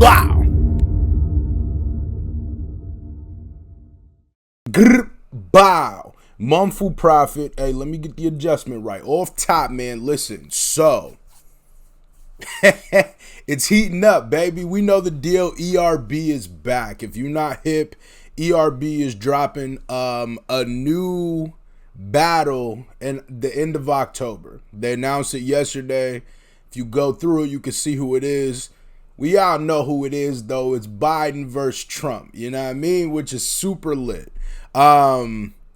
Wow. Grr, bow. MUNFU Proffitt. Hey, let me get the adjustment right. Off top, man. Listen, so it's heating up, baby. We know the deal. ERB is back. If you're not hip, ERB is dropping a new battle in the end of October. They announced it yesterday. If you go through it, you can see who it is. We all know who it is, though. It's Biden versus Trump. You know what I mean? Which is super lit.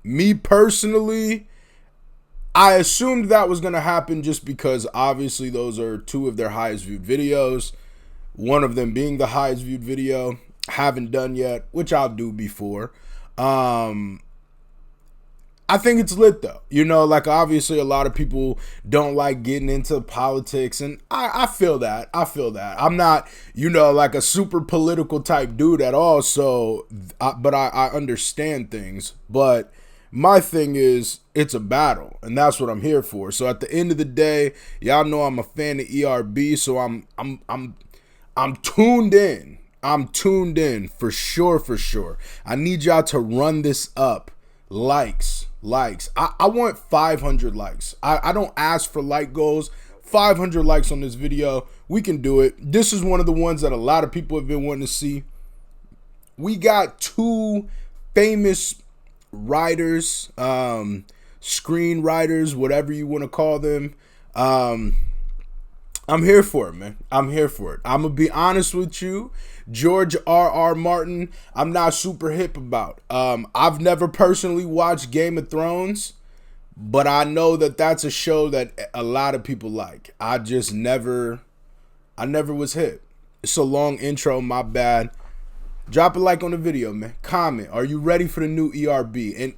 Me personally, I assumed that was going to happen just because obviously those are two of their highest viewed videos. One of them being the highest viewed video. Haven't done yet, which I'll do before. I think it's lit though. You know, like obviously a lot of people don't like getting into politics, and I feel that. I'm not, you know, like a super political type dude at all. So, but I understand things. But my thing is, it's a battle, and that's what I'm here for. So at the end of the day, y'all know I'm a fan of ERB, so I'm tuned in. I'm tuned in for sure. I need y'all to run this up. Likes. I want 500 likes. I don't ask for like goals. 500 likes on this video. We can do it. This is one of the ones that a lot of people have been wanting to see. We got two famous writers, screenwriters, whatever you want to call them. I'm here for it, man. I'm here for it. I'm going to be honest with you. George R.R. Martin, I'm not super hip about. I've never personally watched Game of Thrones, but I know that that's a show that a lot of people like. I never was hip. It's a long intro, my bad. Drop a like on the video, man. Comment. Are you ready for the new ERB? And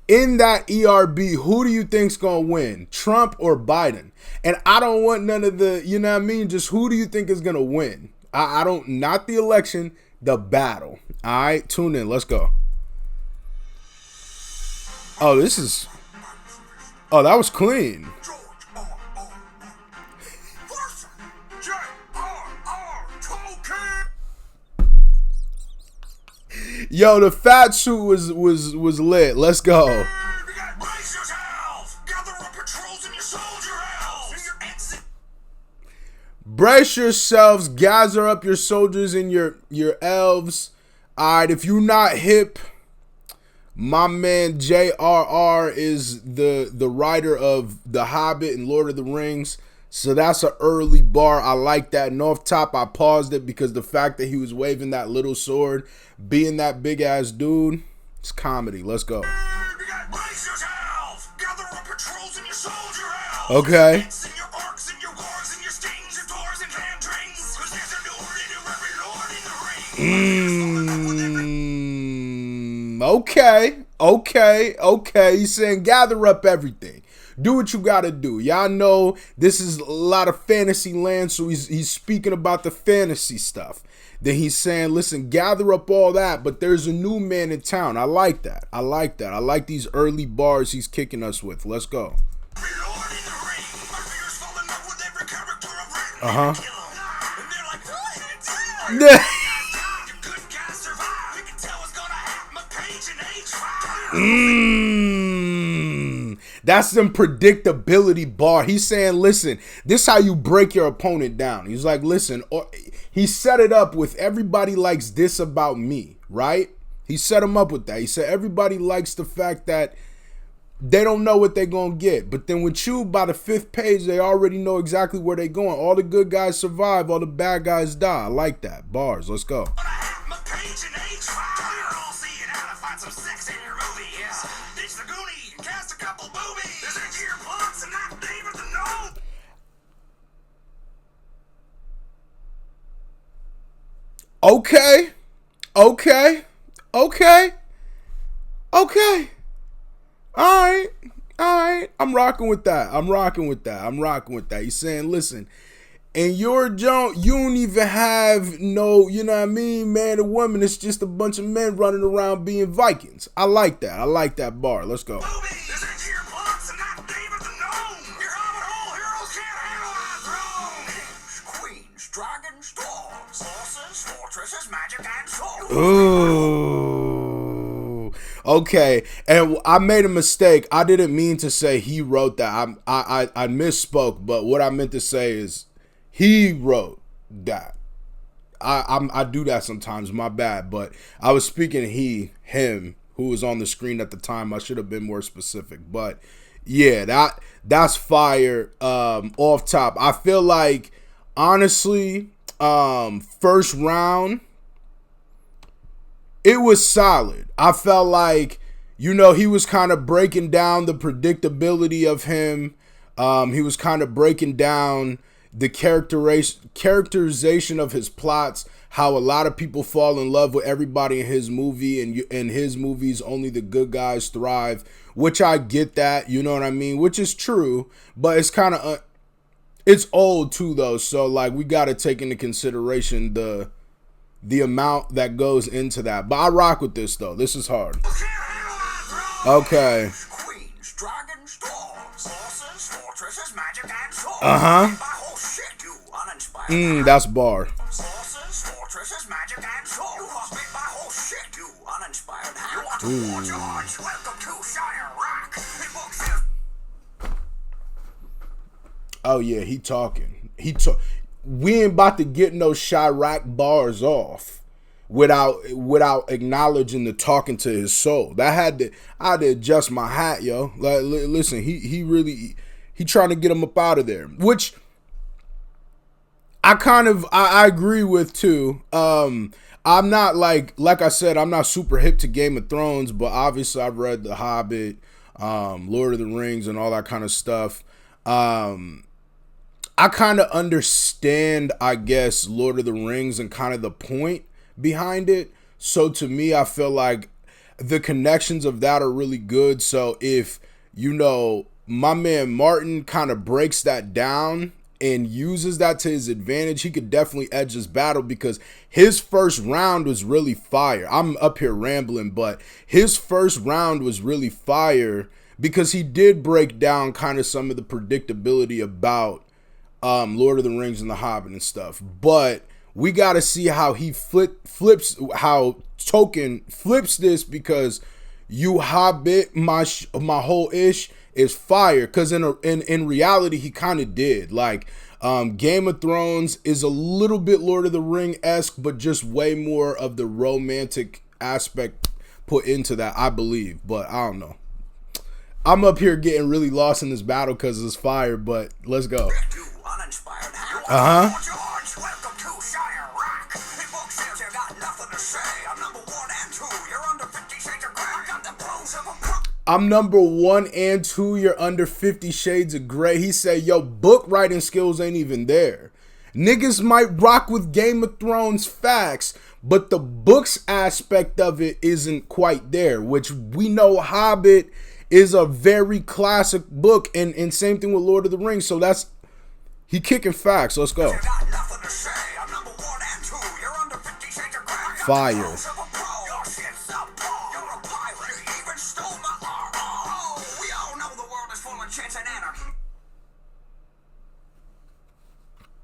in that ERB, who do you think's gonna win? Trump or Biden? And I don't want none of the, you know what I mean? Just who do you think is gonna win? I don't, not the election, the battle. All right, tune in. Let's go. Oh, that was clean. Yo, the fat suit was lit. Let's go. Brace yourselves, gather up your soldiers and your elves. All right, if you're not hip, my man j.r.r. is the writer of The Hobbit and Lord of the Rings. So that's an early bar. I like that. And off top, I paused it because the fact that he was waving that little sword, being that big ass dude, it's comedy. Let's go. Okay. Okay. He's saying gather up everything. Do what you gotta do. Y'all know this is a lot of fantasy land, so he's speaking about the fantasy stuff. Then he's saying, listen, gather up all that, but there's a new man in town. I like that. I like these early bars he's kicking us with. Let's go. That's some predictability bar. He's saying, listen, this is how you break your opponent down. He's like, listen, he set it up with everybody likes this about me, right? He set him up with that. He said everybody likes the fact that they don't know what they're going to get. But then with you, by the 5th page, they already know exactly where they're going. All the good guys survive. All the bad guys die. I like that. Bars. Let's go. Okay. All right. I'm rocking with that. He's saying, listen, in your junk, you don't even have no, you know what I mean, man or woman. It's just a bunch of men running around being Vikings. I like that bar. Let's go. Dragons, dogs, horses, Ooh. Okay. And I made a mistake. I didn't mean to say he wrote that. I misspoke, but what I meant to say is he wrote that. I do that sometimes, my bad. But I was speaking him, who was on the screen at the time. I should have been more specific. But yeah, that's fire. Off top. I feel like honestly, first round, it was solid. I felt like, he was kind of breaking down the predictability of him. He was kind of breaking down the characterization of his plots, how a lot of people fall in love with everybody in his movie, and in his movies only the good guys thrive, which I get that, you know what I mean, which is true, but it's kind of it's old too though, so like we got to take into consideration the amount that goes into that. But I rock with this though. This is hard. Okay. That's bar. Oh yeah, he talking. We ain't about to get no Chirac bars off without acknowledging the talking to his soul. I had to adjust my hat, yo. Like, listen, he really trying to get him up out of there, which I agree with too. I'm not like I said, I'm not super hip to Game of Thrones, but obviously I've read The Hobbit, Lord of the Rings, and all that kind of stuff. I kind of understand, I guess, Lord of the Rings and kind of the point behind it. So to me, I feel like the connections of that are really good. So if, my man Martin kind of breaks that down and uses that to his advantage, he could definitely edge this battle, because his first round was really fire. I'm up here rambling, but his first round was really fire because he did break down kind of some of the predictability about Lord of the Rings and The Hobbit and stuff. But we got to see how he flips, how Tolkien flips this, because you Hobbit, my whole ish is fire. Because in reality, he kind of did. Like, Game of Thrones is a little bit Lord of the Ring-esque, but just way more of the romantic aspect put into that, I believe. But I don't know. I'm up here getting really lost in this battle because it's fire, but let's go. I'm number 1 and 2. You're under 50 Shades of Grey. He said, yo, book writing skills ain't even there. Niggas might rock with Game of Thrones facts, but the books aspect of it isn't quite there, which we know Hobbit is a very classic book, and same thing with Lord of the Rings. So that's, he kicking facts. Let's go. Fire.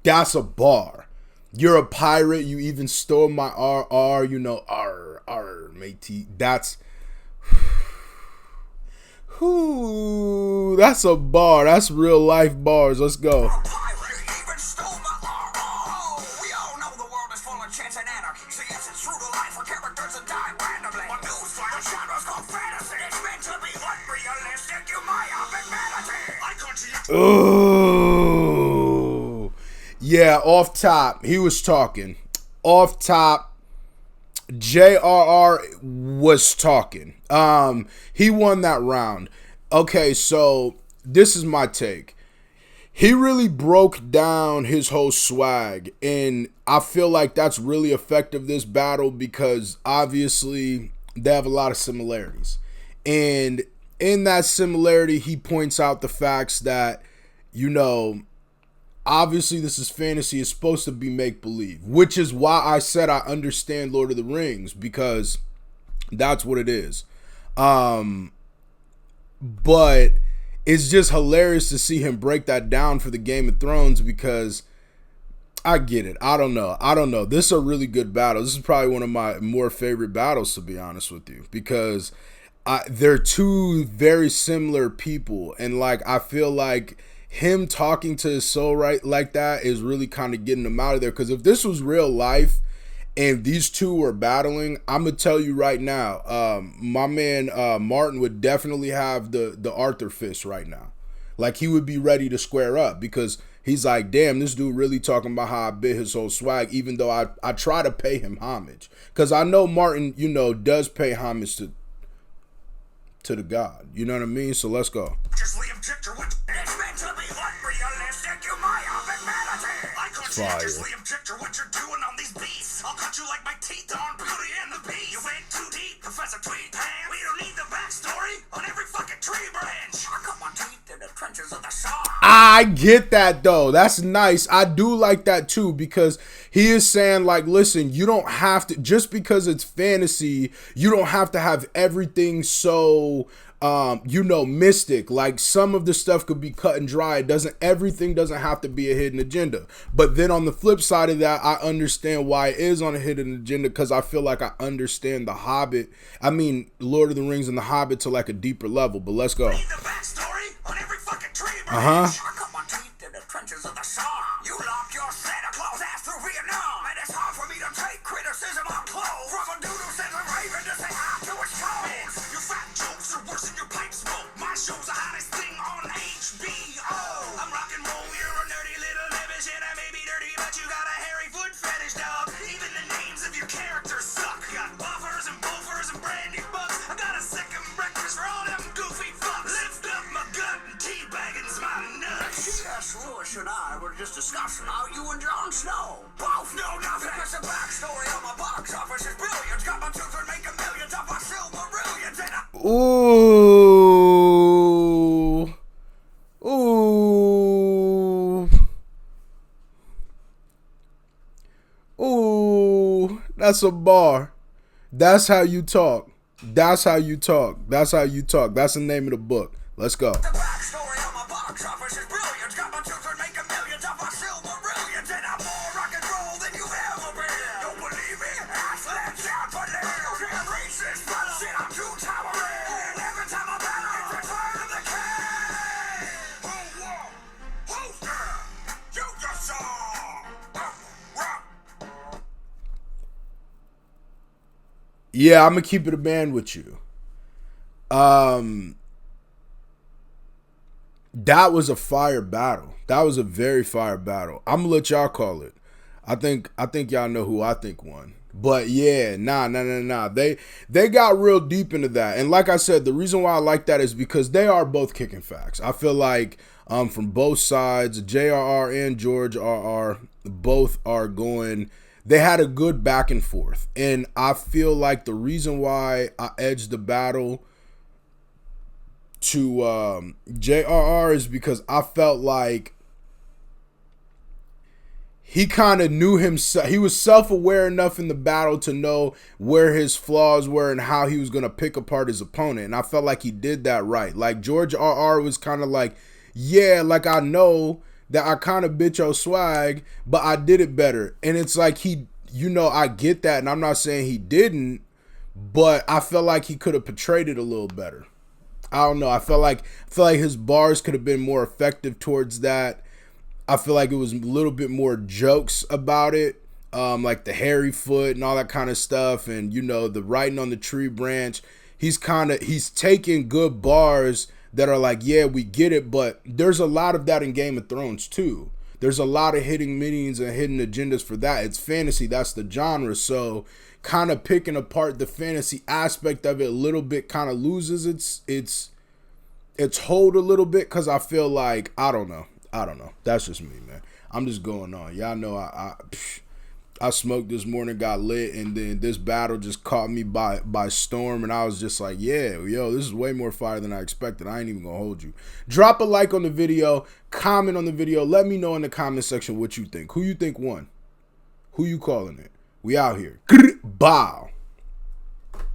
That's a bar. You're a pirate. You even stole my RR. R matey. That's that's a bar. That's real life bars. Let's go. Ooh. Yeah, off top, he was talking. Off top, j.r.r. was talking. He won that round. Okay, so this is my take. He really broke down his whole swag, and I feel like that's really effective this battle, because obviously they have a lot of similarities. And in that similarity, he points out the facts that, obviously this is fantasy. It's supposed to be make-believe, which is why I said I understand Lord of the Rings, because that's what it is. But it's just hilarious to see him break that down for the Game of Thrones, because I get it. I don't know. This is a really good battle. This is probably one of my more favorite battles, to be honest with you, because they're two very similar people, and like I feel like him talking to his soul right like that is really kind of getting him out of there. Because if this was real life and these two were battling, I'm gonna tell you right now, my man Martin would definitely have the Arthur fist right now. Like he would be ready to square up, because he's like, damn, this dude really talking about how I bit his whole swag, even though I try to pay him homage. Because I know Martin, does pay homage to the God. You know what I mean? So let's go. Fire. I'll cut you like my teeth on Beauty and the Beast. You went too deep, Professor Tweed Pants. We don't need the backstory on every fucking tree branch. I cut my teeth in the trenches of the sun. I get that though. That's nice. I do like that too, because he is saying like, listen, you don't have to, just because it's fantasy, you don't have to have everything so mystic. Like some of the stuff could be cut and dry. Everything doesn't have to be a hidden agenda. But then on the flip side of that, I understand why it is on a hidden agenda, because I feel like I understand Lord of the Rings and the Hobbit to like a deeper level. But let's go. You lock your Santa Claus ass through Vietnam, and it's hard for me to take criticism on clothes. From a dude who sends a raven to say hi to his toes. Your fat jokes are worse than your pipe smoke. My show's the hottest thing on HBO. I'm rock and roll, you're a nerdy little nebbish, and I may be dirty, but you got a hairy foot fetish, dog. Even the names of your characters suck. Got buffers and buffers and brandy bugs. I got a second breakfast for all them goofy fucks. Lift up my gut and teabagging's my nuts. C.S. Lewis and I were just discussing how you and Jon Snow both know nothing. Because the backstory on my box office is brilliant. Got my children making millions off my Silmarillions, and Ooh, that's a bar. That's how you talk. That's how you talk. That's how you talk. That's the name of the book. Let's go. The backstory on my box office is brilliant. Got my children making millions off my Silmarillions, and I'm more rock and roll than you've ever been. Don't believe me? Ask that Japanese. Can't reach this battle. Shit, I'm too towering. And every time I battle, it's return to the king. Who won? Who's there? You just saw. Yeah, I'm gonna keep it a band with you. That was a fire battle. That was a very fire battle. I'm gonna let y'all call it. I think y'all know who I think won. But yeah, nah. They got real deep into that. And like I said, the reason why I like that is because they are both kicking facts. I feel like from both sides, j.r.r. and George R.R. both are going. They had a good back and forth. And I feel like the reason why I edged the battle to j.r.r. is because I felt like he kind of knew himself. He was self-aware enough in the battle to know where his flaws were and how he was going to pick apart his opponent. And I felt like he did that right. Like George R.R. was kind of like, yeah, like I know that I kind of bitch your swag, but I did it better. And it's like I get that, and I'm not saying he didn't, but I felt like he could have portrayed it a little better. I don't know. I feel like his bars could have been more effective towards that. I feel like it was a little bit more jokes about it, like the hairy foot and all that kind of stuff, and the writing on the tree branch. He's taking good bars that are like, yeah, we get it, but there's a lot of that in Game of Thrones too. There's a lot of hidden meanings and hidden agendas for that. It's fantasy. That's the genre. So kind of picking apart the fantasy aspect of it a little bit kind of loses its hold a little bit, because I feel like, I don't know. That's just me, man. I'm just going on. Y'all know I smoked this morning, got lit, and then this battle just caught me by storm, and I was just like, yeah, yo, this is way more fire than I expected. I ain't even gonna hold you. Drop a like on the video, comment on the video, let me know in the comment section what you think. Who you think won? Who you calling it? We out here. Bow.